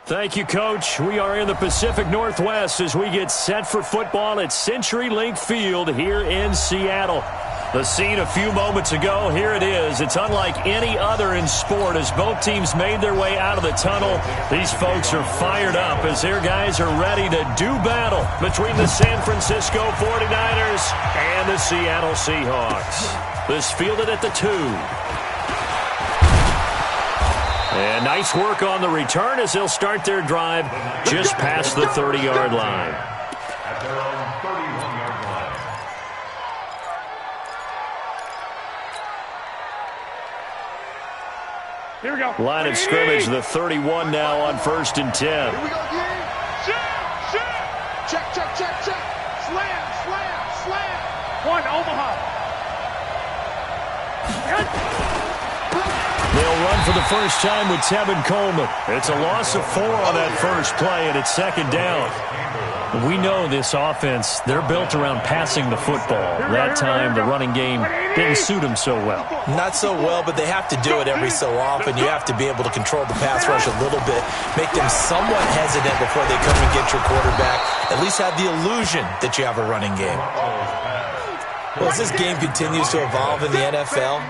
Thank you, Coach. We are in the Pacific Northwest as we get set for football at CenturyLink Field here in Seattle. The scene a few moments ago, here it is. It's unlike any other in sport as both teams made their way out of the tunnel. These folks are fired up as their guys are ready to do battle between the San Francisco 49ers and the Seattle Seahawks. This fielded at the 2. And nice work on the return as they'll start their drive just past the 30-yard line. At their own 31-yard line. Here we go. Line of scrimmage, the 31 now on 1st and 10. Here we go, Gary. Check. Slam. One, Omaha. They'll run for the first time with Tevin Coleman. It's a loss of 4 on that first play, and it's 2nd down. We know this offense, they're built around passing the football. That time, the running game didn't suit them so well. Not so well, but they have to do it every so often. You have to be able to control the pass rush a little bit, make them somewhat hesitant before they come and get your quarterback. At least have the illusion that you have a running game. Well, as this game continues to evolve in the NFL,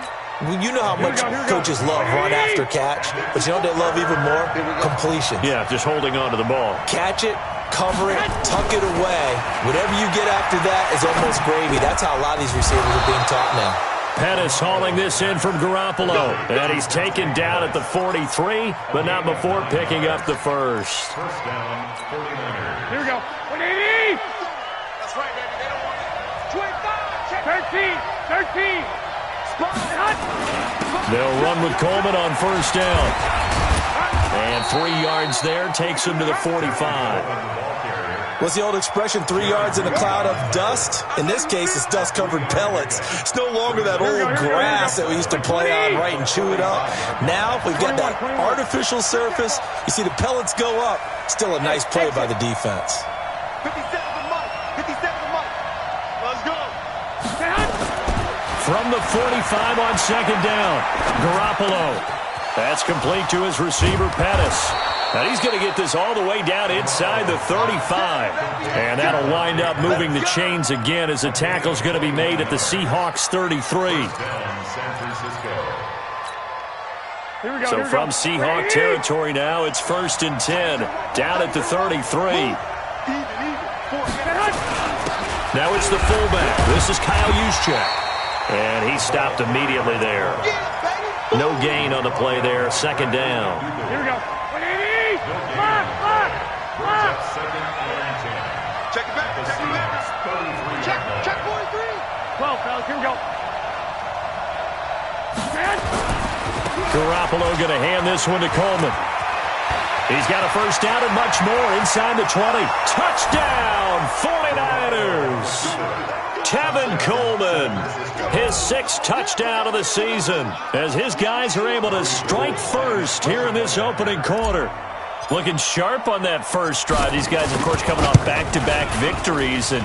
you know how much coaches love run after catch, but you know what they love even more? Completion. Yeah, just holding on to the ball. Catch it, cover it, tuck it away. Whatever you get after that is almost gravy. That's how a lot of these receivers are being taught now. Pettis hauling this in from Garoppolo. And he's taken down at the 43, but not before picking up the first. First down, 49ers. Here we go. 180. That's right, baby. They don't want it. 13. They'll run with Coleman on first down. And 3 yards there takes him to the 45. What's the old expression, 3 yards in a cloud of dust? In this case, it's dust-covered pellets. It's no longer that old grass that we used to play on, right, and chew it up. Now, we've got that artificial surface. You see the pellets go up. Still a nice play by the defense. 57 to Mike. Let's go. From the 45 on 2nd down, Garoppolo. That's complete to his receiver, Pettis. Now he's going to get this all the way down inside the 35. And that'll wind up moving the chains again as the tackle's going to be made at the Seahawks 33. So from Seahawk territory now, it's 1st and 10, down at the 33. Now it's the fullback. This is Kyle Juszczyk. And he stopped immediately there. No gain on the play there. 2nd down. Here we go. 180. Check it back. Check 43. 12, fellas. Here we go. Garoppolo going to hand this one to Coleman. He's got a first down and much more inside the 20. Touchdown, 49ers. Tevin Coleman, his 6th touchdown of the season, as his guys are able to strike first here in this opening quarter. Looking sharp on that first drive. These guys, of course, coming off back-to-back victories, and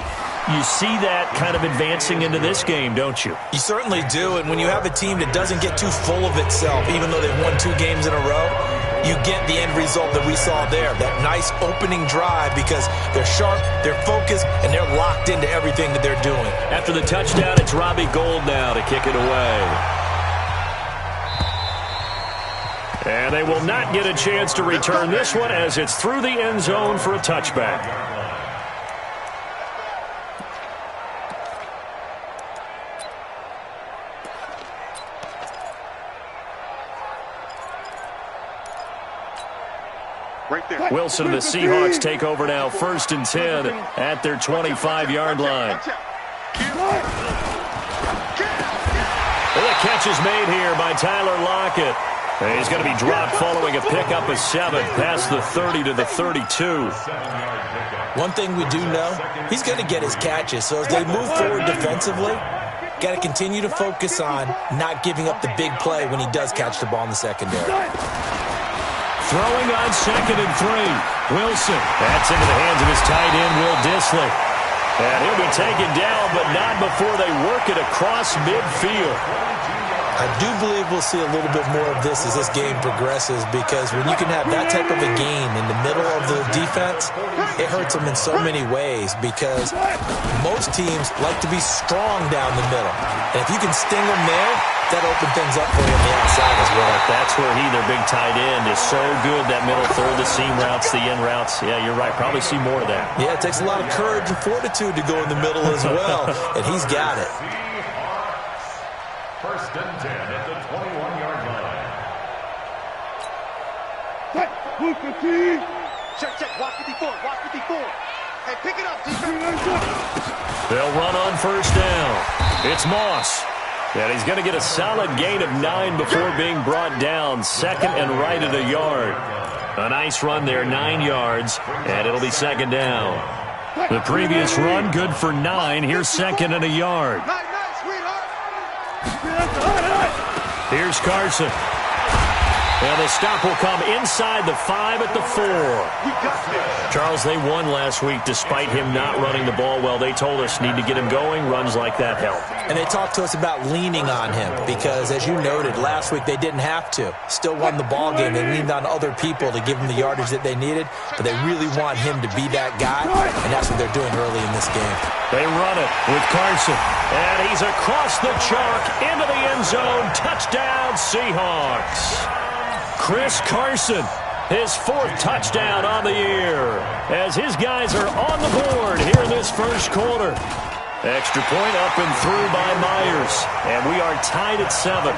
you see that kind of advancing into this game, don't you? You certainly do, and when you have a team that doesn't get too full of itself, even though they've won 2 games in a row, you get the end result that we saw there, that nice opening drive, because they're sharp, they're focused, and they're locked into everything that they're doing. After the touchdown, it's Robbie Gould now to kick it away. And they will not get a chance to return this one as it's through the end zone for a touchback. Wilson and the Seahawks take over now, 1st and 10 at their 25-yard line. And the catch is made here by Tyler Lockett. And he's going to be dropped following a pickup of 7 past the 30 to the 32. One thing we do know, he's going to get his catches. So as they move forward defensively, got to continue to focus on not giving up the big play when he does catch the ball in the secondary. Throwing on 2nd and 3. Wilson. That's into the hands of his tight end, Will Dissly. And he'll be taken down, but not before they work it across midfield. I do believe we'll see a little bit more of this as this game progresses, because when you can have that type of a gain in the middle of the defense, it hurts them in so many ways, because most teams like to be strong down the middle. And if you can sting them there, that opens things up for you on the outside as well. That's where he, their big tight end, is so good, that middle third, the seam routes, the in routes. Yeah, you're right. Probably see more of that. Yeah, it takes a lot of courage and fortitude to go in the middle as well, and he's got it. First and 10 at the 21-yard line. Check. Watch 54. Hey, pick it up, defense. They'll run on first down. It's Moss. And he's going to get a solid gain of 9 before being brought down. Second and right at a yard. A nice run there, 9 yards, and it'll be second down. The previous run, good for 9. Here's second and a yard. Nice, sweetheart. Here's Carson. And the stop will come inside the 5 at the 4. Charles, they won last week despite him not running the ball well. They told us need to get him going. Runs like that help. And they talked to us about leaning on him because, as you noted, last week they didn't have to. Still won the ball game. They leaned on other people to give them the yardage that they needed, but they really want him to be that guy, and that's what they're doing early in this game. They run it with Carson, and he's across the chalk into the end zone. Touchdown, Seahawks. Chris Carson, his 4th touchdown on the year, as his guys are on the board here in this first quarter. Extra point up and through by Myers, and we are tied at 7.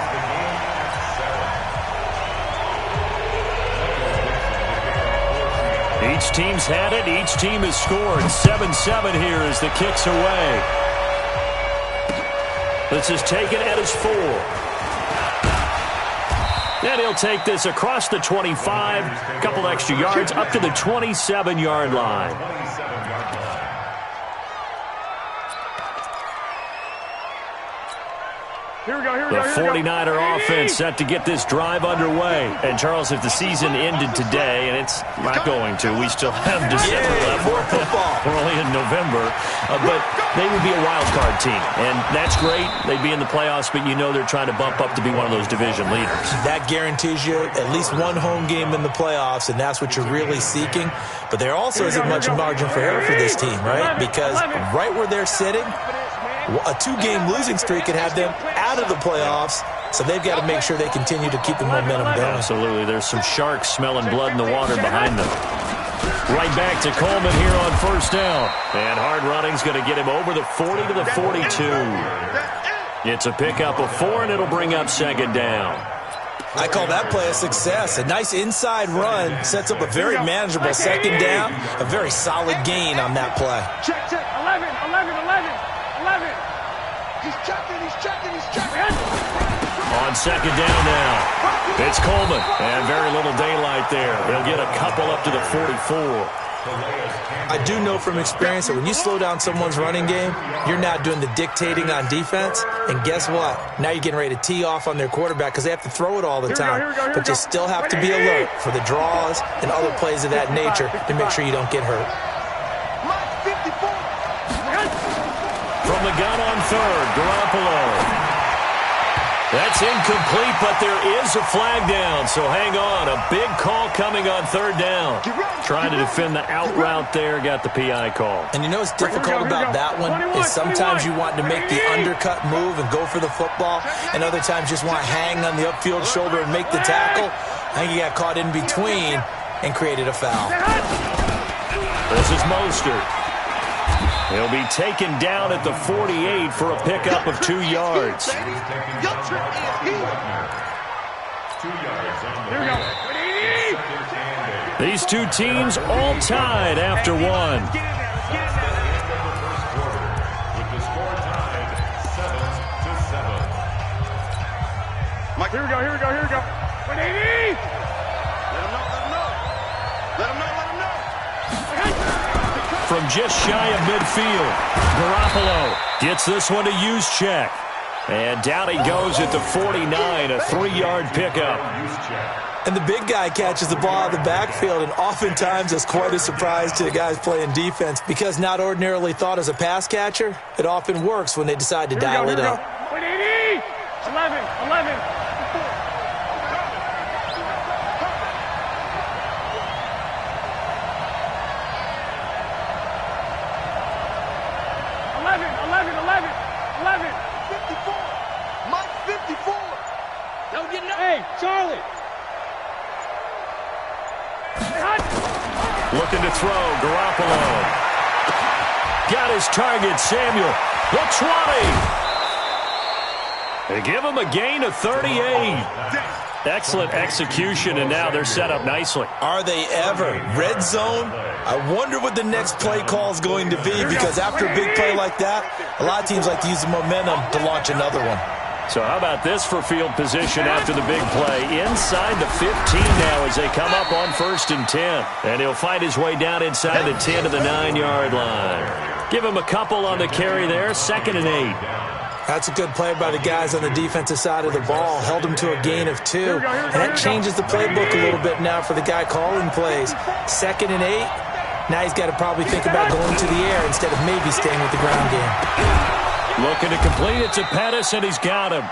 Each team's had it. Each team has scored. 7-7 here as the kick's away. This is taken at his 4. And he'll take this across the 25, a couple extra yards, up to the 27-yard line. Here we go. The 49er offense set to get this drive underway. And, Charles, if the season ended today, and it's not going to, we still have December left. More football. We're only in November. But they would be a wild card team. And that's great. They'd be in the playoffs, but you know they're trying to bump up to be one of those division leaders. That guarantees you at least one home game in the playoffs, and that's what you're really seeking. But there also isn't much margin for error for this team, right? Because right where they're sitting, a 2-game losing streak could have them out of the playoffs, so they've got to make sure they continue to keep the momentum going. Absolutely. There's some sharks smelling blood in the water behind them. Right back to Coleman here on first down. And hard running's going to get him over the 40 to the 42. It's a pickup of 4, and it'll bring up second down. I call that play a success. A nice inside run sets up a very manageable second down. A very solid gain on that play. Check. 11. He's checking. On second down now, it's Coleman, and very little daylight there. He'll get a couple up to the 44. I do know from experience that when you slow down someone's running game, you're not doing the dictating on defense. And guess what? Now you're getting ready to tee off on their quarterback because they have to throw it all the time. But you still have to be alert for the draws and other plays of that nature to make sure you don't get hurt. From the gun on third, Garoppolo. That's incomplete, but there is a flag down, so hang on. A big call coming on third down. Trying to defend the out route there, got the PI call. And you know what's difficult about that one is sometimes you want to make the undercut move and go for the football, and other times just want to hang on the upfield shoulder and make the tackle. I think he got caught in between and created a foul. This is Mostert. He'll be taken down at the 48 for a pickup of 2 yards. These two teams all tied after one. Mike, here we go. 180! Let him know. From just shy of midfield, Garoppolo gets this one to Juszczyk. And down he goes at the 49, a 3-yard pickup. And the big guy catches the ball out of the backfield, and oftentimes that's quite a surprise to the guys playing defense because not ordinarily thought as a pass catcher, it often works when they decide to dial it up. 180! Looking to throw, Garoppolo. Got his target, Samuel. The 20. They give him a gain of 38. Excellent execution, and now they're set up nicely. Are they ever? Red zone? I wonder what the next play call is going to be, because after a big play like that, a lot of teams like to use the momentum to launch another one. So how about this for field position after the big play? Inside the 15 now as they come up on 1st and 10. And he'll fight his way down inside the 10 to the 9-yard line. Give him a couple on the carry there, 2nd and 8. That's a good play by the guys on the defensive side of the ball. Held him to a gain of 2. And that changes the playbook a little bit now for the guy calling plays. 2nd and 8. Now he's got to probably think about going to the air instead of maybe staying with the ground game. Looking to complete it to Pettis, and he's got him.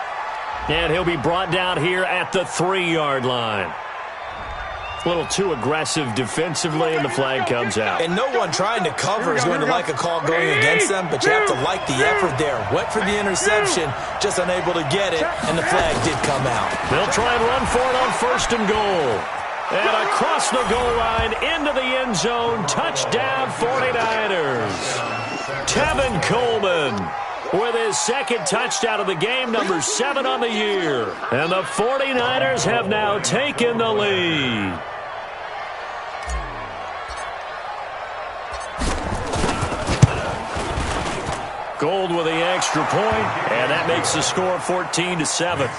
And he'll be brought down here at the 3-yard line. A little too aggressive defensively, and the flag comes out. And no one trying to cover is going to like a call going against them, but you have to like the effort there. Went for the interception, just unable to get it, and the flag did come out. They'll try and run for it on 1st and goal. And across the goal line, into the end zone, touchdown 49ers. Tevin Coleman with his 2nd touchdown of the game, number 7 on the year. And the 49ers have now taken the lead. Gold with the extra point, and that makes the score 14-7.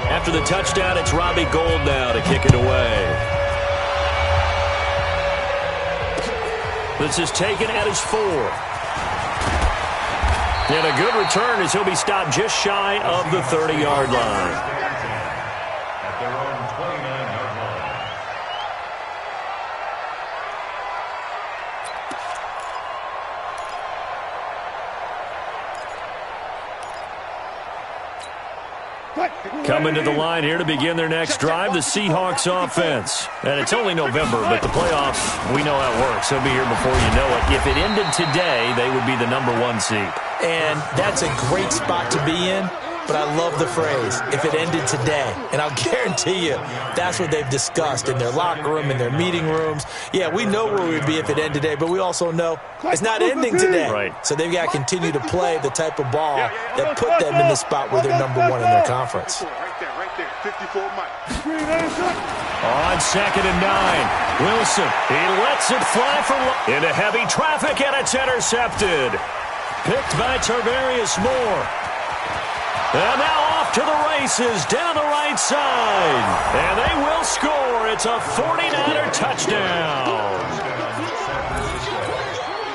After the touchdown, it's Robbie Gould now to kick it away. This is taken at his 4. And a good return as he'll be stopped just shy of the 30-yard line. At their own 29-yard line. Coming to the line here to begin their next drive, the Seahawks offense. And it's only November, but the playoffs, we know how it works. They'll be here before you know it. If it ended today, they would be the number 1 seed. And that's a great spot to be in, but I love the phrase, if it ended today. And I'll guarantee you, that's what they've discussed in their locker room, in their meeting rooms. Yeah, we know where we'd be if it ended today, but we also know it's not ending today. Right. So they've got to continue to play the type of ball that put them in the spot where they're number 1 in their conference. Right there, 54 Mike. On 2nd and 9, Wilson, he lets it fly into heavy traffic, and it's intercepted. Picked by Tarvarius Moore. And now off to the races down the right side. And they will score. It's a 49er touchdown.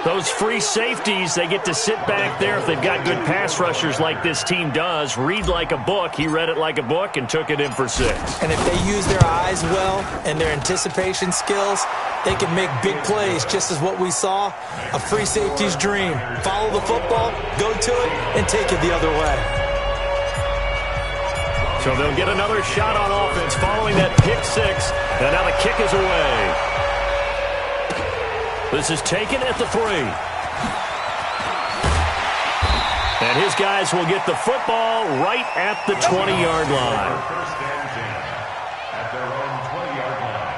Those free safeties, they get to sit back there if they've got good pass rushers like this team does. Read like a book. He read it like a book and took it in for 6. And if they use their eyes well and their anticipation skills, they can make big plays, just as what we saw, a free safety's dream. Follow the football, go to it, and take it the other way. So they'll get another shot on offense following that pick 6. And now the kick is away. This is taken at the 3. And his guys will get the football right at the 20-yard line. First and 10 at their own 20-yard line.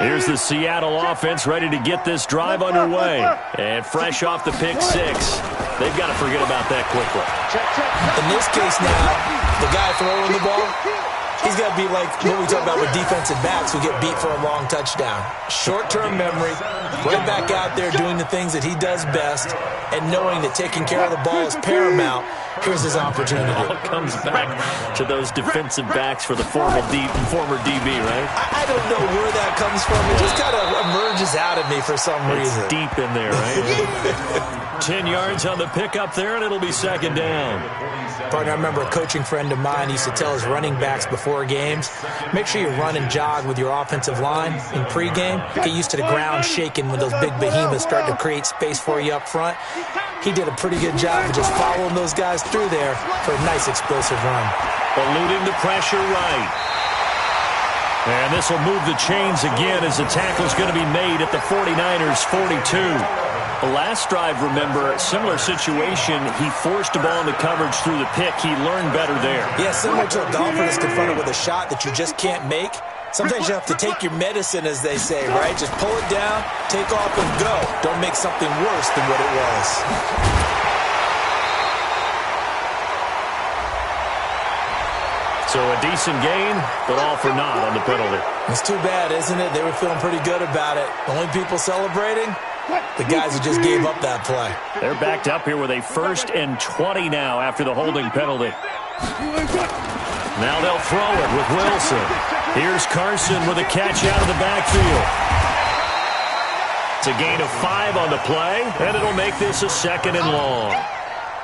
Here's the Seattle offense ready to get this drive underway. And fresh off the pick 6, they've got to forget about that quickly. In this case now, the guy throwing the ball, he's got to be like what we talk about with defensive backs who get beat for a long touchdown. Short-term memory, right back out there doing the things that he does best, and knowing that taking care of the ball is paramount. Here's his opportunity. It all comes back to those defensive backs for the former DB, right? I don't know where that comes from. It just kind of emerges out of me for some reason. It's deep in there, right? 10 yards on the pickup there, and it'll be second down. Partner, I remember a coaching friend of mine used to tell his running backs before games, make sure you run and jog with your offensive line in pregame. Get used to the ground shaking when those big behemoths start to create space for you up front. He did a pretty good job of just following those guys through there for a nice explosive run. Eluding the pressure right. And this will move the chains again as the tackle's going to be made at the 49ers' 42. The last drive, remember, similar situation. He forced the ball into coverage through the pick. He learned better there. Yeah, similar to a golfer that's confronted with a shot that you just can't make. Sometimes you have to take your medicine, as they say, right? Just pull it down, take off, and go. Don't make something worse than what it was. So a decent gain, but all for naught on the penalty. It's too bad, isn't it? They were feeling pretty good about it. The only people celebrating, the guys who just gave up that play. They're backed up here with a 1st and 20 now after the holding penalty. Now they'll throw it with Wilson. Here's Carson with a catch out of the backfield. It's a gain of 5 on the play, and it'll make this a 2nd and long.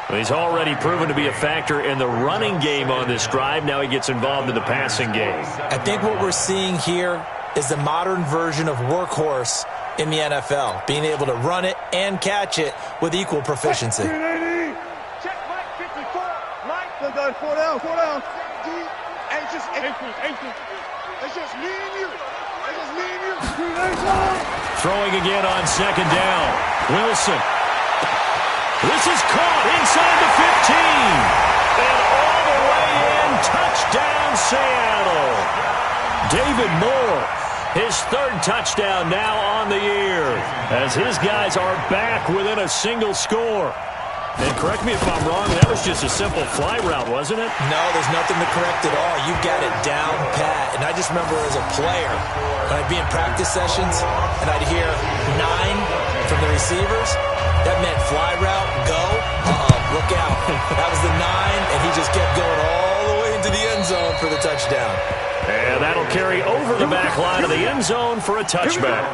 He's already proven to be a factor in the running game on this drive. Now he gets involved in the passing game. I think what we're seeing here is the modern version of workhorse in the NFL, being able to run it and catch it with equal proficiency. Check Mike 54. Mike, done 4 down, 4 down. It's just me and you. It's just me and you. Throwing again on 2nd down. Wilson. This is caught inside the 15. And all the way in, touchdown Seattle. David Moore, his 3rd touchdown now on the year, as his guys are back within a single score. And correct me if I'm wrong, that was just a simple fly route, wasn't it? No, there's nothing to correct at all. You got it down pat. And I just remember as a player, when I'd be in practice sessions and I'd hear 9 from the receivers, that meant fly route, go, look out. That was the 9, and he just kept going all the way into the end zone for the touchdown. And that'll carry over the back line of the end zone for a touchback.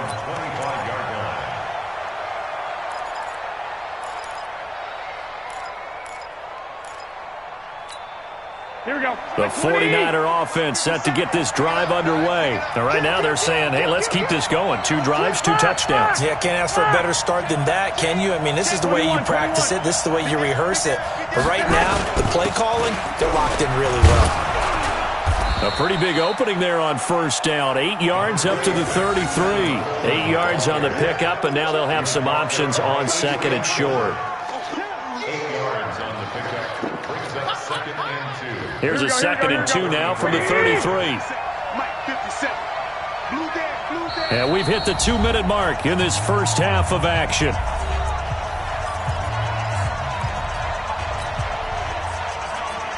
Here we go. The 49er offense set to get this drive underway. Now, right now they're saying, hey, let's keep this going. 2 drives, 2 touchdowns. Yeah, can't ask for a better start than that, can you? I mean, this is the way you practice it. This is the way you rehearse it. But right now, the play calling, they're locked in really well. A pretty big opening there on 1st down. 8 yards up to the 33. 8 yards on the pickup, and now they'll have some options on 2nd and short. Here's a 2nd and 2 now from the 33. And we've hit the 2-minute mark in this first half of action.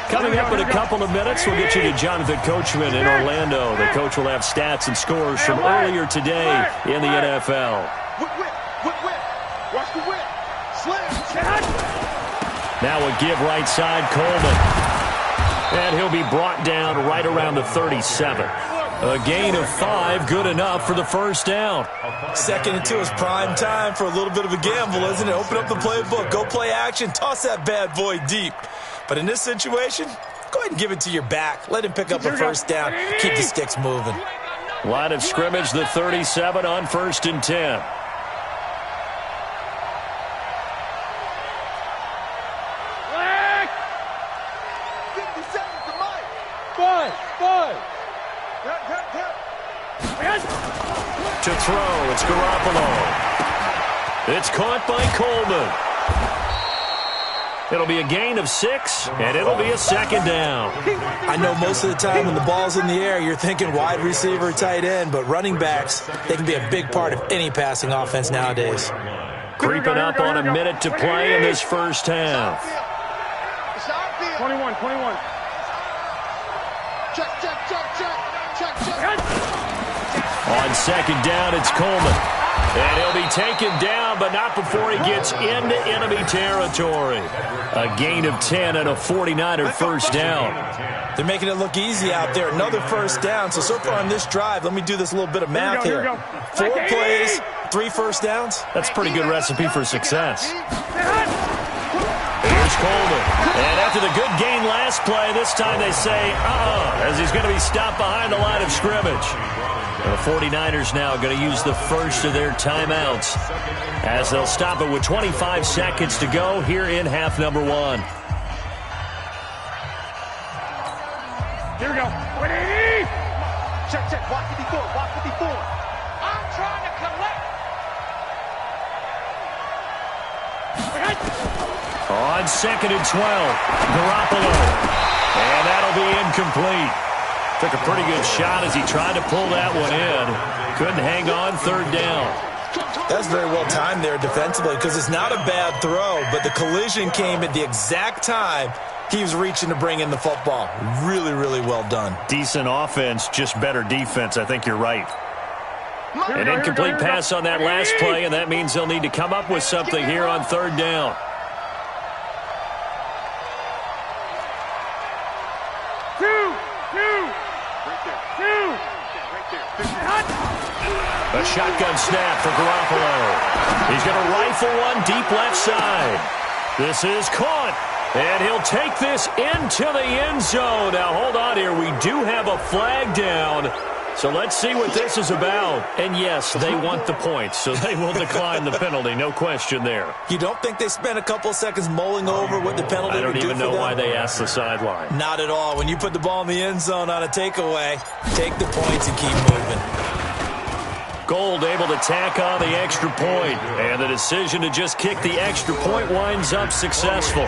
Coming up in a couple of minutes, we'll get you to Jonathan Coachman in Orlando. The coach will have stats and scores from earlier today in the NFL. Watch the whip. Now a give right side, Coleman. And he'll be brought down right around the 37. A gain of 5, good enough for the 1st down. 2nd and 2 is prime time for a little bit of a gamble, isn't it? Open up the playbook, go play action, toss that bad boy deep. But in this situation, go ahead and give it to your back. Let him pick up a 1st down, keep the sticks moving. Line of scrimmage, the 37 on 1st and 10. To throw, it's Garoppolo. It's caught by Coleman. It'll be a gain of 6, and it'll be a 2nd down. I know most of the time when the ball's in the air, you're thinking wide receiver, tight end, but running backs, they can be a big part of any passing offense nowadays. Creeping up on a minute to play in this first half. 21. Check. On 2nd down, it's Coleman. And he'll be taken down, but not before he gets into enemy territory. A gain of 10 and a 49er 1st down. They're making it look easy out there. Another 1st down. So far on this drive, let me do this little bit of math here. 4 plays, 3 first downs? That's a pretty good recipe for success. Here's Coleman. And after the good gain last play, this time they say, as he's going to be stopped behind the line of scrimmage. The 49ers now going to use the first of their timeouts as they'll stop it with 25 seconds to go here in half number 1. Here we go. Ready? Check, check. Block 54. Block 54. I'm trying to collect. On 2nd and 12, Garoppolo. And that'll be incomplete. Took a pretty good shot as he tried to pull that one in. Couldn't hang on 3rd down. That's very well timed there defensively because it's not a bad throw, but the collision came at the exact time he was reaching to bring in the football. Really, really well done. Decent offense, just better defense. I think you're right. An incomplete pass on that last play, and that means they'll need to come up with something here on 3rd down. A shotgun snap for Garoppolo. He's going to rifle one deep left side. This is caught, and he'll take this into the end zone. Now, hold on here. We do have a flag down, so let's see what this is about. And, yes, they want the points, so they will decline the penalty. No question there. You don't think they spent a couple of seconds mulling over what the penalty would do for them? I don't even know why they asked the sideline. Not at all. When you put the ball in the end zone on a takeaway, take the points and keep moving. Gold able to tack on the extra point, and the decision to just kick the extra point winds up successful.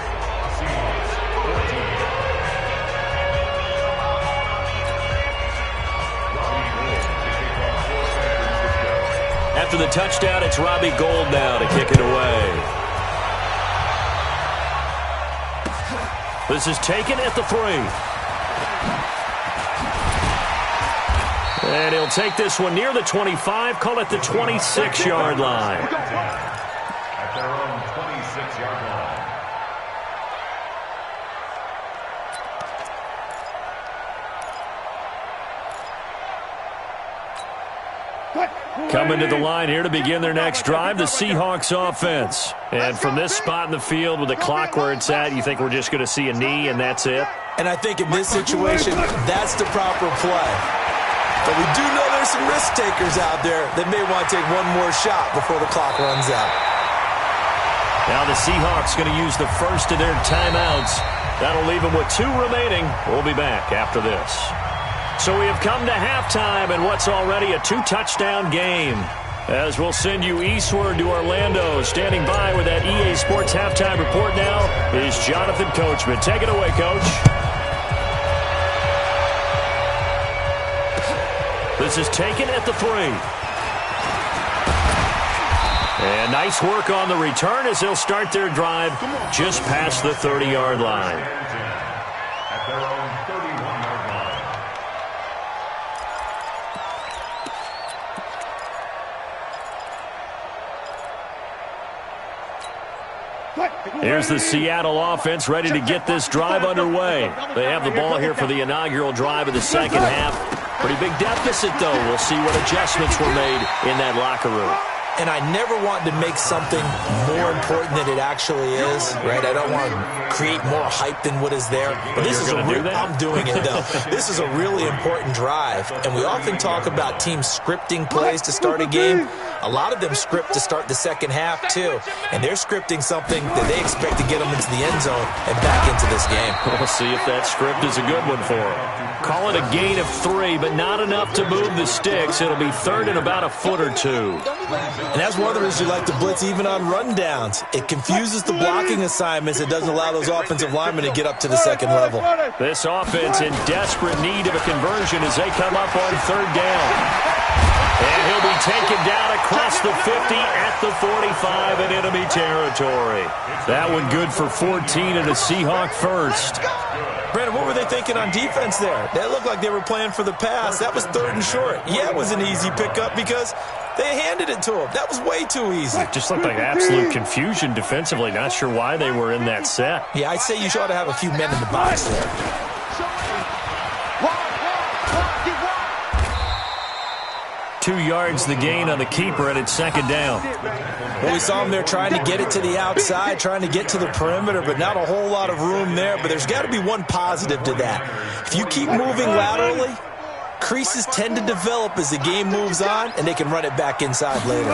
After the touchdown, it's Robbie Gould now to kick it away. This is taken at the 3. And he'll take this one near the 25, call it the 26-yard line. At their own 26-yard line. Coming to the line here to begin their next drive, the Seahawks offense. And from this spot in the field with the clock where it's at, you think we're just going to see a knee and that's it? And I think in this situation, that's the proper play. But we do know there's some risk takers out there that may want to take one more shot before the clock runs out. Now the Seahawks going to use the first of their timeouts. That'll leave them with 2 remaining. We'll be back after this. So we have come to halftime in what's already a 2-touchdown game. As we'll send you eastward to Orlando. Standing by with that EA Sports halftime report now is Jonathan Coachman. Take it away, Coach. This is taken at the 3. And nice work on the return as they'll start their drive just past the 30-yard line. At their own 31-yard line. Here's the Seattle offense ready to get this drive underway. They have the ball here for the inaugural drive of the second half. Pretty big deficit, though. We'll see what adjustments were made in that locker room. And I never want to make something more important than it actually is, right? I don't want to create more hype than what is there. But this is I'm doing it, though. This is a really important drive. And we often talk about teams scripting plays to start a game. A lot of them script to start the second half, too. And they're scripting something that they expect to get them into the end zone and back into this game. We'll see if that script is a good one for them. Call it a gain of 3, but not enough to move the sticks. It'll be 3rd and about a foot or 2. And that's one of the reasons you like to blitz even on rundowns. It confuses the blocking assignments. It doesn't allow those offensive linemen to get up to the second level. This offense in desperate need of a conversion as they come up on 3rd down. And he'll be taken down across the 50 at the 45 in enemy territory. That one good for 14 and a Seahawk first. Brandon, what were they thinking on defense there? They looked like they were playing for the pass. That was 3rd and short. Yeah, it was an easy pickup because they handed it to him. That was way too easy. Just looked like absolute confusion defensively. Not sure why they were in that set. Yeah, I'd say you ought to have a few men in the box there. 2 yards the gain on the keeper, and it's second down. Well, we saw him there trying to get it to the outside, trying to get to the perimeter, but not a whole lot of room there. But there's got to be one positive to that. If you keep moving laterally, creases tend to develop as the game moves on, and they can run it back inside later.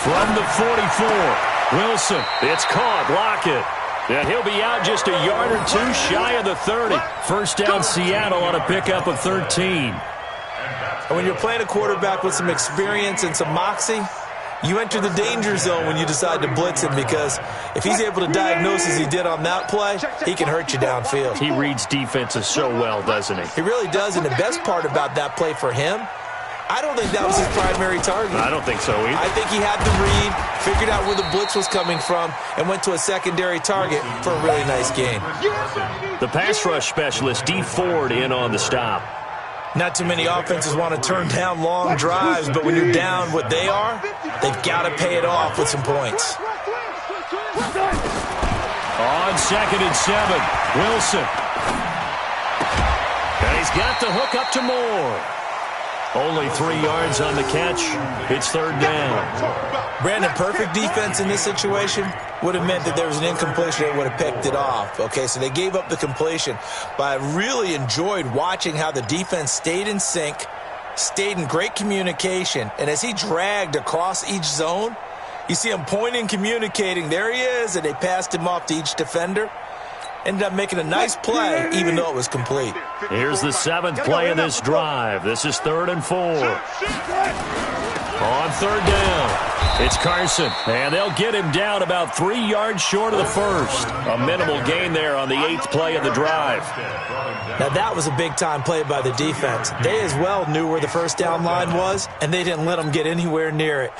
From the 44, Wilson. It's caught. Lockett. And he'll be out just a yard or two shy of the 30. First down, Seattle on a pickup of 13. And when you're playing a quarterback with some experience and some moxie, you enter the danger zone when you decide to blitz him, because if he's able to diagnose as he did on that play, he can hurt you downfield. He reads defenses so well, doesn't he? He really does, and the best part about that play for him, I don't think that was his primary target. I don't think so either. I think he had the read, figured out where the blitz was coming from, and went to a secondary target for a really nice game. The pass rush specialist, D. Ford, in on the stop. Not too many offenses want to turn down long drives, but when you're down what they are, they've got to pay it off with some points. On 2nd and 7, Wilson. And he's got the hook up to Moore. Only 3 yards on the catch. It's third down. Brandon, perfect defense in this situation would have meant that there was an incompletion that would have picked it off. Okay, so they gave up the completion. But I really enjoyed watching how the defense stayed in sync, stayed in great communication, and as he dragged across each zone, you see him pointing, communicating. There he is, and they passed him off to each defender. Ended up making a nice play, even though it was complete. Here's the 7th play of this drive. This is 3rd and 4. On 3rd down, it's Carson, and they'll get him down about 3 yards short of the first. A minimal gain there on the 8th play of the drive. Now, that was a big-time play by the defense. They as well knew where the first down line was, and they didn't let them get anywhere near it.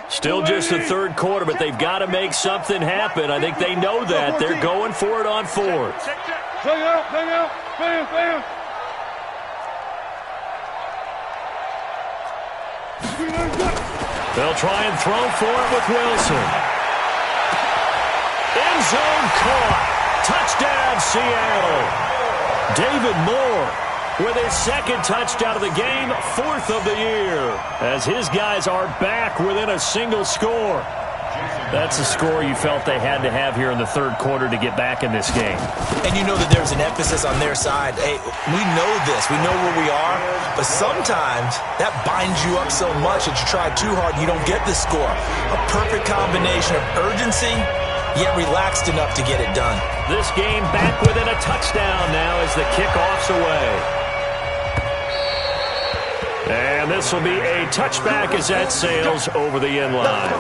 Still just the 3rd quarter, but they've got to make something happen. I think they know that. They're going for it on 4th. They'll try and throw for it with Wilson. End zone caught. Touchdown, Seattle. David Moore with his 2nd touchdown of the game, 4th of the year, as his guys are back within a single score. That's a score you felt they had to have here in the 3rd quarter to get back in this game. And you know that there's an emphasis on their side. Hey, we know this. We know where we are. But sometimes that binds you up so much that you try too hard, you don't get the score. A perfect combination of urgency, yet relaxed enough to get it done. This game back within a touchdown now as the kickoff's away. And this will be a touchback as that sails over the end line.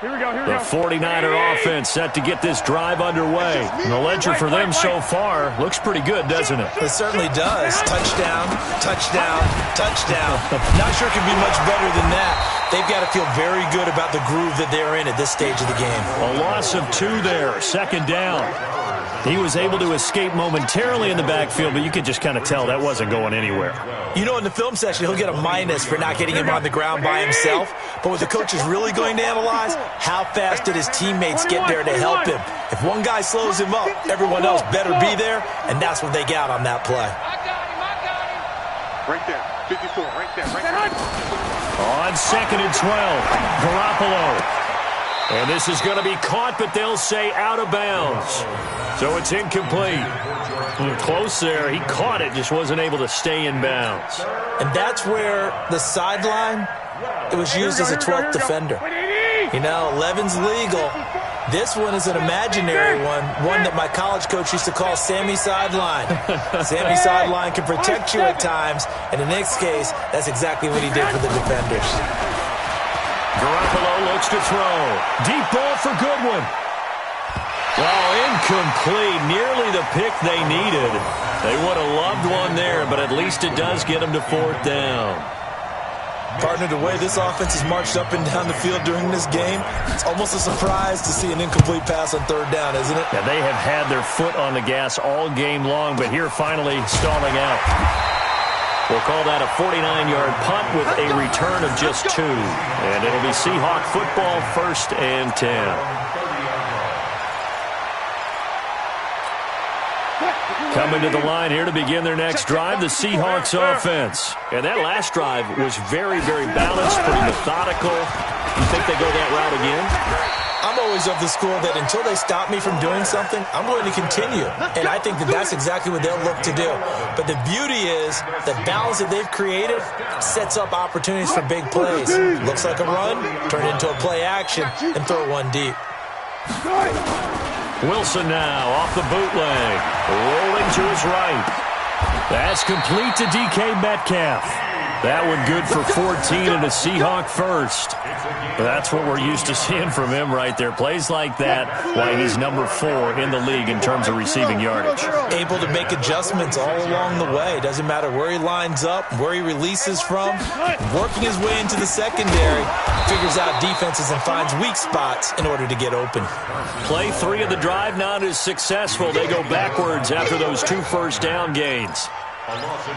The 49er offense set to get this drive underway. And the ledger for them so far looks pretty good, doesn't it? It certainly does. Touchdown, touchdown, touchdown. Not sure it can be much better than that. They've got to feel very good about the groove that they're in at this stage of the game. A loss of 2 there, 2nd down. He was able to escape momentarily in the backfield, but you could just kind of tell that wasn't going anywhere. You know, in the film session, he'll get a minus for not getting him on the ground by himself. But what the coach is really going to analyze, how fast did his teammates get there to help him? If one guy slows him up, everyone else better be there, and that's what they got on that play. Right there, 54, right there, right there. On 2nd and 12, Garoppolo. And this is going to be caught, but they'll say out of bounds. So it's incomplete. Close there. He caught it, just wasn't able to stay in bounds. And that's where the sideline, it was used as a 12th defender. You know, 11's legal. This one is an imaginary one that my college coach used to call Sammy Sideline. Sammy Sideline can protect you at times, and in this case, that's exactly what he did for the defenders. Garoppolo looks to throw. Deep ball for Goodwin. Well, incomplete. Nearly the pick they needed. They would have loved one there, but at least it does get them to 4th down. Partner, the way this offense has marched up and down the field during this game, it's almost a surprise to see an incomplete pass on 3rd down, isn't it? Yeah, they have had their foot on the gas all game long, but here finally stalling out. We'll call that a 49-yard punt with a return of just 2. And it'll be Seahawk football, 1st and 10. Coming to the line here to begin their next drive, the Seahawks offense. And that last drive was very, very balanced, pretty methodical. You think they go that route again? I'm always of the school that until they stop me from doing something, I'm going to continue. And I think that that's exactly what they'll look to do. But the beauty is the balance that they've created sets up opportunities for big plays. Looks like a run, turn it into a play action, and throw one deep. Wilson now off the bootleg, rolling to his right. That's complete to DK Metcalf. That one good for 14 and a Seahawk first. That's what we're used to seeing from him right there. Plays like that, why he's number 4 in the league in terms of receiving yardage. Able to make adjustments all along the way. Doesn't matter where he lines up, where he releases from. Working his way into the secondary, figures out defenses and finds weak spots in order to get open. Play 3 of the drive not as successful. They go backwards after those 2 first-down gains.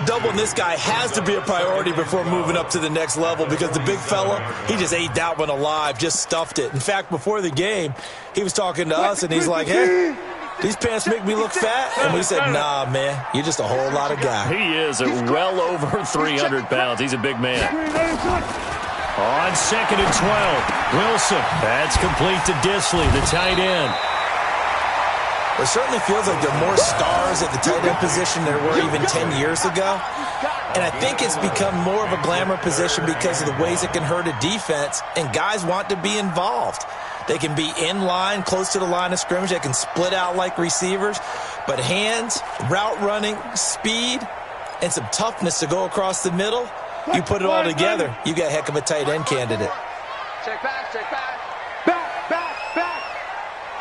Doubling this guy has to be a priority before moving up to the next level because the big fella, he just ate that one alive, just stuffed it. In fact, before the game, he was talking to us, and he's like, hey, these pants make me look fat? And we said, nah, man, you're just a whole lot of guy. He is at well over 300 pounds. He's a big man. On 2nd and 12, Wilson. That's complete to Disley, the tight end. It certainly feels like there are more stars at the tight end position than there were even 10 years ago. And I think it's become more of a glamour position because of the ways it can hurt a defense, and guys want to be involved. They can be in line, close to the line of scrimmage. They can split out like receivers. But hands, route running, speed, and some toughness to go across the middle, you put it all together, you got a heck of a tight end candidate. Check back, check back. Back, back, back.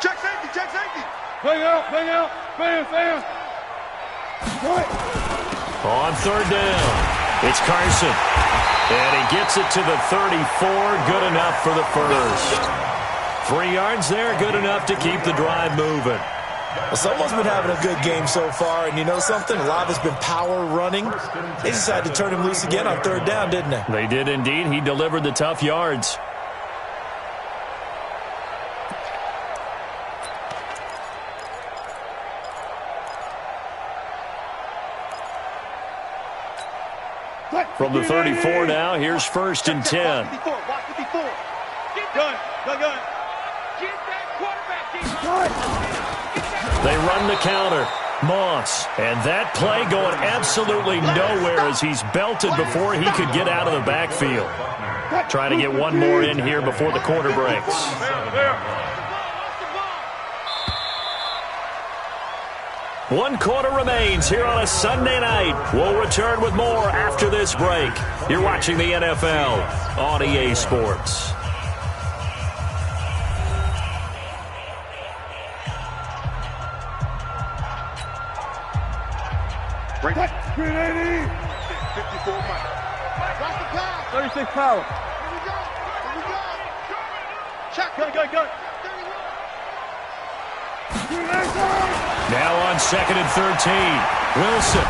Check safety, check safety. Bang out, bam, bam. On 3rd down, it's Carson. And he gets it to the 34, good enough for the first. 3 yards there, good enough to keep the drive moving. Well, someone's been having a good game so far, and you know something? A lot has been power running. They decided to turn him loose again on 3rd down, didn't they? They did indeed. He delivered the tough yards. From the 34 now, here's 1st and 10. Watch 54. Gun. Get that quarterback. They run the counter. Moss. And that play going absolutely nowhere as he's belted before he could get out of the backfield. Trying to get one more in here before the quarter breaks. 1 quarter remains here on a Sunday night. We'll return with more after this break. You're watching the NFL on EA Sports. Break. 380. 54 Mike. Watch the pass. 36 power. Here we go. Check. Gun. Now on 2nd and 13, Wilson.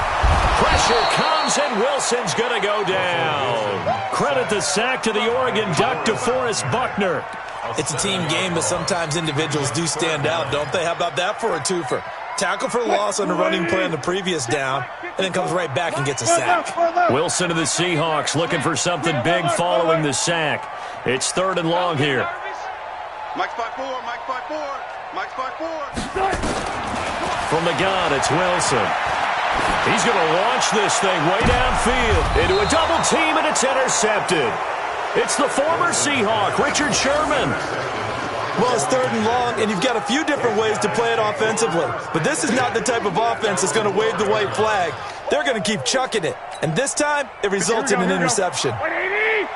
Pressure comes, and Wilson's going to go down. Credit the sack to the Oregon Duck, DeForest Buckner. It's a team game, but sometimes individuals do stand out, don't they? How about that for a twofer? Tackle for loss on the running play on the previous down, and then comes right back and gets a sack. Wilson to the Seahawks, looking for something big following the sack. It's 3rd and long here. Mike's 5-4. Mike's 5-4. Mike's 5-4. From the gun, it's Wilson. He's going to launch this thing way downfield into a double team, and it's intercepted. It's the former Seahawk, Richard Sherman. Well, it's 3rd and long, and you've got a few different ways to play it offensively. But this is not the type of offense that's going to wave the white flag. They're going to keep chucking it. And this time, it results in an interception.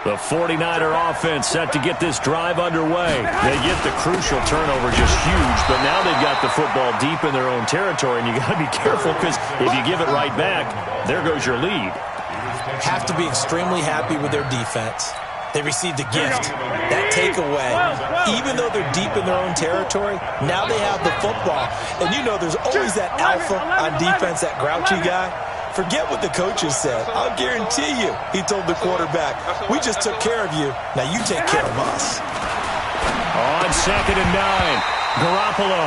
The 49er offense set to get this drive underway. They get the crucial turnover, just huge, but now they've got the football deep in their own territory, and you got to be careful because if you give it right back, there goes your lead. Have to be extremely happy with their defense. They received a gift, that takeaway. Even though they're deep in their own territory, now they have the football. And you know there's always that alpha on defense, that grouchy guy. forget what the coaches said. I'll guarantee you he told the quarterback, we just took care of you. Now you take care of us. On 2nd and 9, Garoppolo.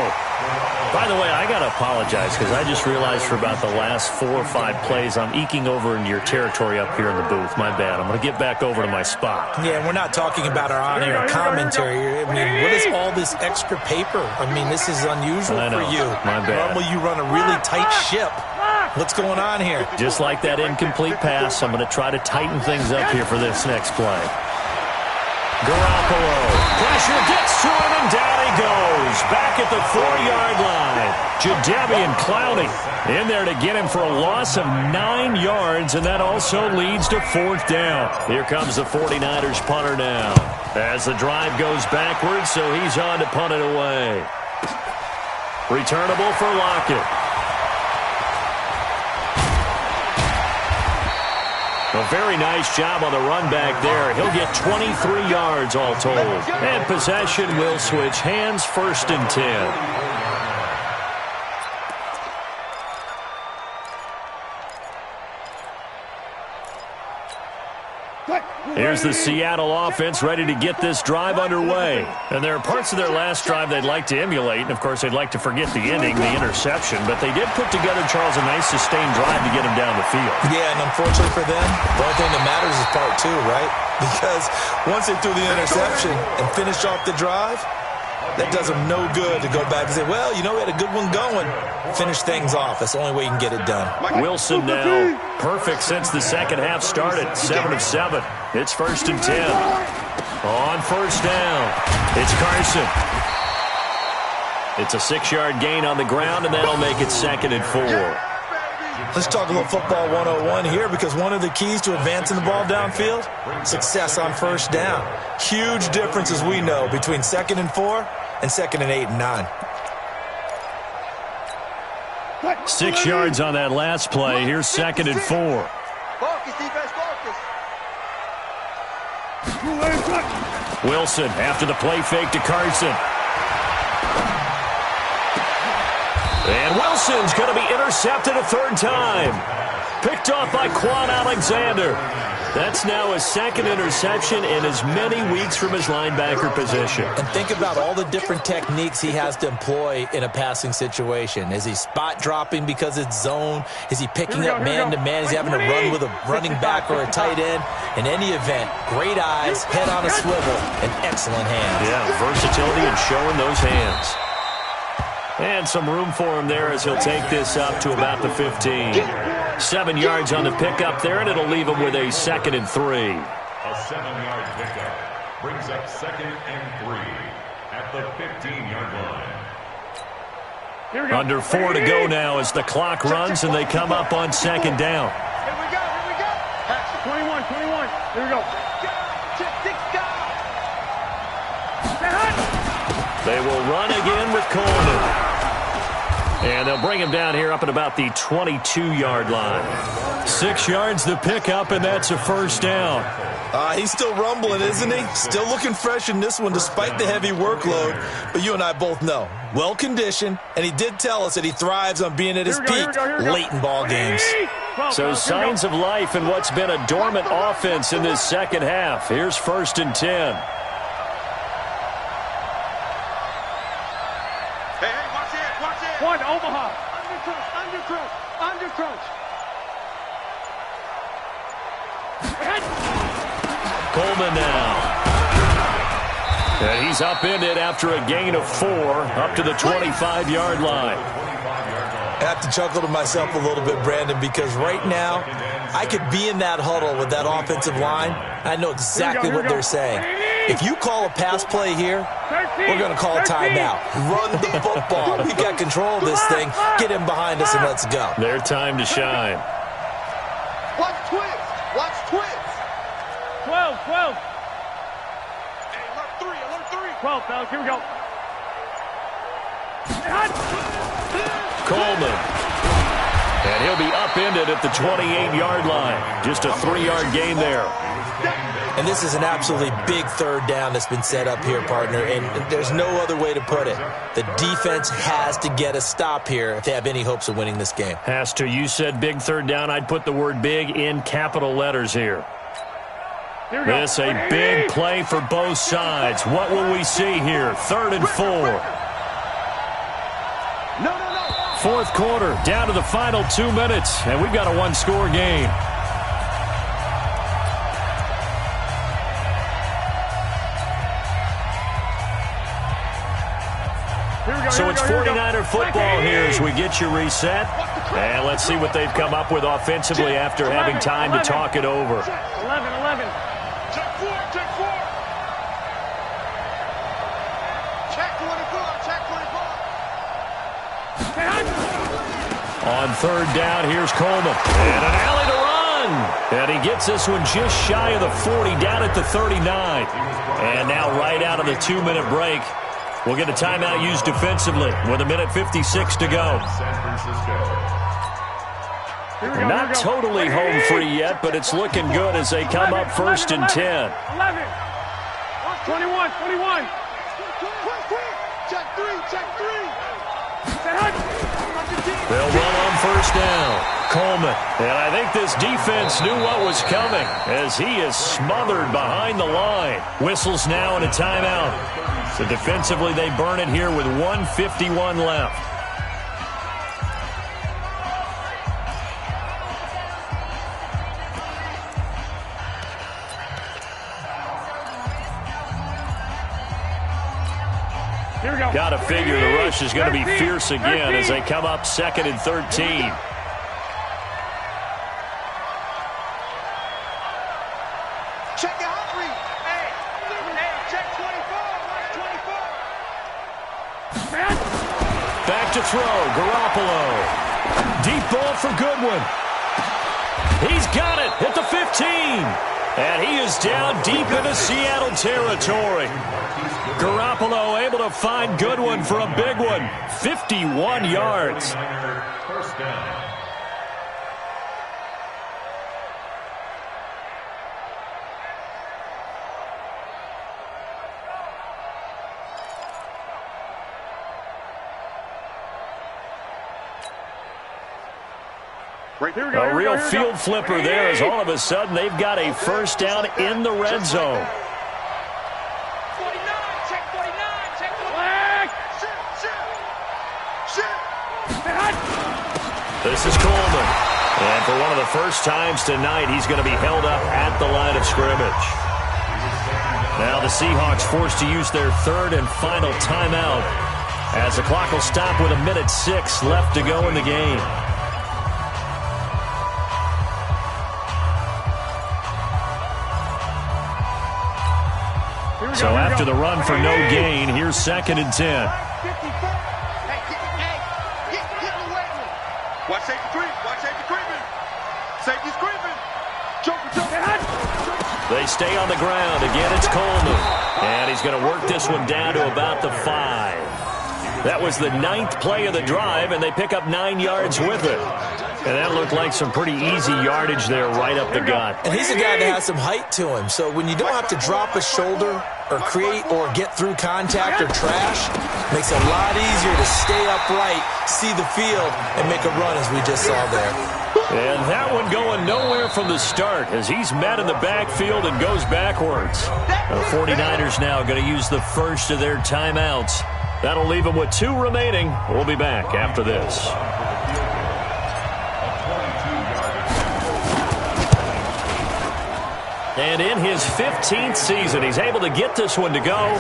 By the way, I got to apologize because I just realized for about the last 4 or 5 plays, I'm eking over into your territory up here in the booth. My bad. I'm going to get back over to my spot. Yeah, we're not talking about our on-air commentary. I mean, what is all this extra paper? I mean, this is unusual for you. My bad. Normally you run a really tight ship. What's going on here? Just like that incomplete pass, I'm going to try to tighten things up here for this next play. Garoppolo. Pressure gets to him, and down he goes. Back at the 4-yard line. Jadeveon Clowney in there to get him for a loss of 9 yards, and that also leads to 4th down. Here comes the 49ers punter now. As the drive goes backwards, so he's on to punt it away. Returnable for Lockett. A very nice job on the run back there. He'll get 23 yards all told. And possession will switch hands, 1st and 10. Here's the Seattle offense ready to get this drive underway. And there are parts of their last drive they'd like to emulate. And, of course, they'd like to forget the ending, the interception. But they did put together, Charles, a nice sustained drive to get him down the field. Yeah, and unfortunately for them, the only thing that matters is part 2, right? Because once they threw the interception and finished off the drive, that does them no good to go back and say, well, you know, we had a good one going. Finish things off. That's the only way you can get it done. Wilson now perfect since the second half started. 7 of 7. It's 1st and 10. On 1st down, it's Carson. It's a 6-yard gain on the ground, and that'll make it 2nd and 4. Let's talk a little football 101 here, because one of the keys to advancing the ball downfield, success on 1st down. Huge difference, as we know, between 2nd and 4 and 2nd and 8 and 9. 6 yards on that last play. Here's 2nd and 4. Focus, defense, focus. Wilson after the play fake to Carson. And Wilson's going to be intercepted a 3rd time. Picked off by Quan Alexander. That's now his 2nd interception in as many weeks from his linebacker position. And think about all the different techniques he has to employ in a passing situation. Is he spot dropping because it's zone? Is he picking up man-to-man? Is he having to run with a running back or a tight end? In any event, great eyes, head on a swivel, and excellent hands. Yeah, versatility and showing those hands. And some room for him there as he'll take this up to about the 15. 7 yards on the pickup there, and it'll leave him with a 2nd and 3. A 7-yard pickup brings up 2nd and 3 at the 15-yard line. Under 4 to go now as the clock runs, and they come up on 2nd down. Here we go, here we go. 21, 21. Here we go. They will run again with Coleman. And they'll bring him down here up at about the 22-yard line. 6 yards the pickup, and that's a 1st down. He's still rumbling, isn't he? Still looking fresh in this one despite the heavy workload. But you and I both know, well-conditioned, and he did tell us that he thrives on being at his peak late in ball games. So signs of life in what's been a dormant offense in this 2nd half. Here's 1st and 10. One, Omaha. Under crunch. Coleman now. And he's upended after a gain of 4 up to the 25-yard line. I have to chuckle to myself a little bit, Brandon, because right now I could be in that huddle with that offensive line. I know exactly what they're saying. If you call a pass play here, we're going to call a timeout. Run the football. We got control of this thing. Get him behind us and let's go. Their time to shine. Watch twins. Watch twins. 12. Hey, alert 3. 12, fellas. Here we go. Coleman. And he'll be upended at the 28-yard line. Just a 3-yard gain there. And this is an absolutely big third down that's been set up here, partner, and there's no other way to put it. The defense has to get a stop here if they have any hopes of winning this game. Has to. You said big third down. I'd put the word big in capital letters here. This a big play for both sides. What will we see here? 3rd and 4. Fourth quarter, down to the final 2 minutes, and we've got a one-score game. So it's 49er football here as we get you reset. And let's see what they've come up with offensively after having time to talk it over. 11. Check 4. Check 24. On 3rd down, here's Coleman. And an alley to run. And he gets this one just shy of the 40, down at the 39. And now right out of the 2-minute break, we'll get a timeout used defensively with 1:56 to go. Not totally home free yet, but it's looking good as they come up 1st and 10. 11. 21. Check 3. They'll run on 1st down. Coleman. And I think this defense knew what was coming as he is smothered behind the line. Whistles now and a timeout. So defensively, they burn it here with 1:51 left. Here we go. Got to figure the rush is going to be fierce again as they come up 2nd and 13. Check the hot read. Hey, check 24. Back to throw. Garoppolo. Deep ball for Goodwin. He's got it at the 15. And he is down deep into Seattle territory. Garoppolo able to find Goodwin for a big one. 51 yards. First down. A real field flipper there as all of a sudden they've got a first down in the red zone. 49. Check 49. Check 49. This is Coleman. And for one of the first times tonight, he's going to be held up at the line of scrimmage. Now the Seahawks forced to use their 3rd and final timeout as the clock will stop with 1:06 left to go in the game. So after the run for no gain, here's 2nd and 10. Watch safety creeping. Safety's creeping. They stay on the ground. Again, it's Coleman. And he's going to work this one down to about the 5. That was the 9th play of the drive, and they pick up 9 yards with it. And that looked like some pretty easy yardage there right up the gut. And he's a guy that has some height to him, so when you don't have to drop a shoulder or create or get through contact or trash, makes it a lot easier to stay upright, see the field, and make a run as we just saw there. And that one going nowhere from the start as he's met in the backfield and goes backwards. The 49ers now going to use the first of their timeouts. That'll leave them with 2 remaining. We'll be back after this. And in his 15th season, he's able to get this one to go.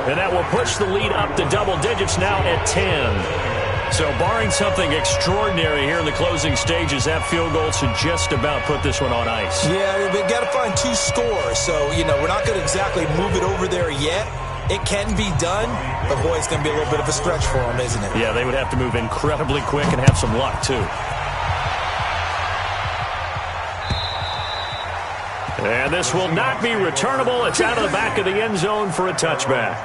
And that will push the lead up to double digits now at 10. So barring something extraordinary here in the closing stages, that field goal should just about put this one on ice. Yeah, they've got to find 2 scores. So, we're not going to exactly move it over there yet. It can be done, but boy, it's going to be a little bit of a stretch for them, isn't it? Yeah, they would have to move incredibly quick and have some luck, too. And this will not be returnable. It's out of the back of the end zone for a touchback.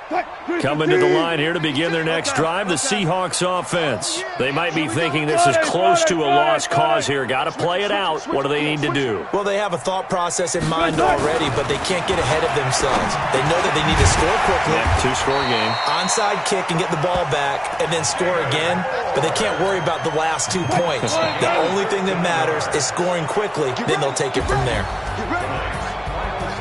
Coming to the line here to begin their next drive, the Seahawks offense. They might be thinking this is close to a lost cause here. Got to play it out. What do they need to do? Well, they have a thought process in mind already, but they can't get ahead of themselves. They know that they need to score quickly. Yeah, two-score game. Onside kick and get the ball back and then score again, but they can't worry about the last 2 points. The only thing that matters is scoring quickly, then they'll take it from there.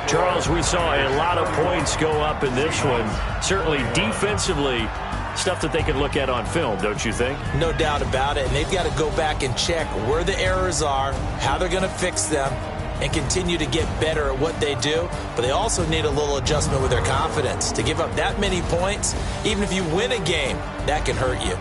Charles, we saw a lot of points go up in this one. Certainly defensively, stuff that they can look at on film, don't you think? No doubt about it, and they've got to go back and check where the errors are, how they're going to fix them, and continue to get better at what they do. But they also need a little adjustment with their confidence. To give up that many points, even if you win a game, that can hurt you.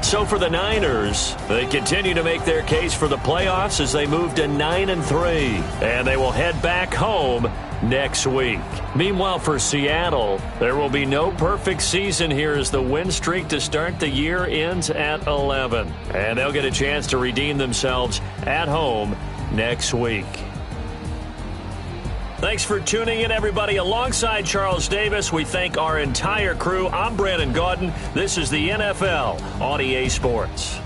So for the Niners, they continue to make their case for the playoffs as they move to 9-3, and they will head back home next week. Meanwhile, for Seattle, there will be no perfect season here as the win streak to start the year ends at 11, and they'll get a chance to redeem themselves at home next week. Thanks for tuning in, everybody. Alongside Charles Davis, we thank our entire crew. I'm Brandon Gaudin. This is the NFL on EA Sports.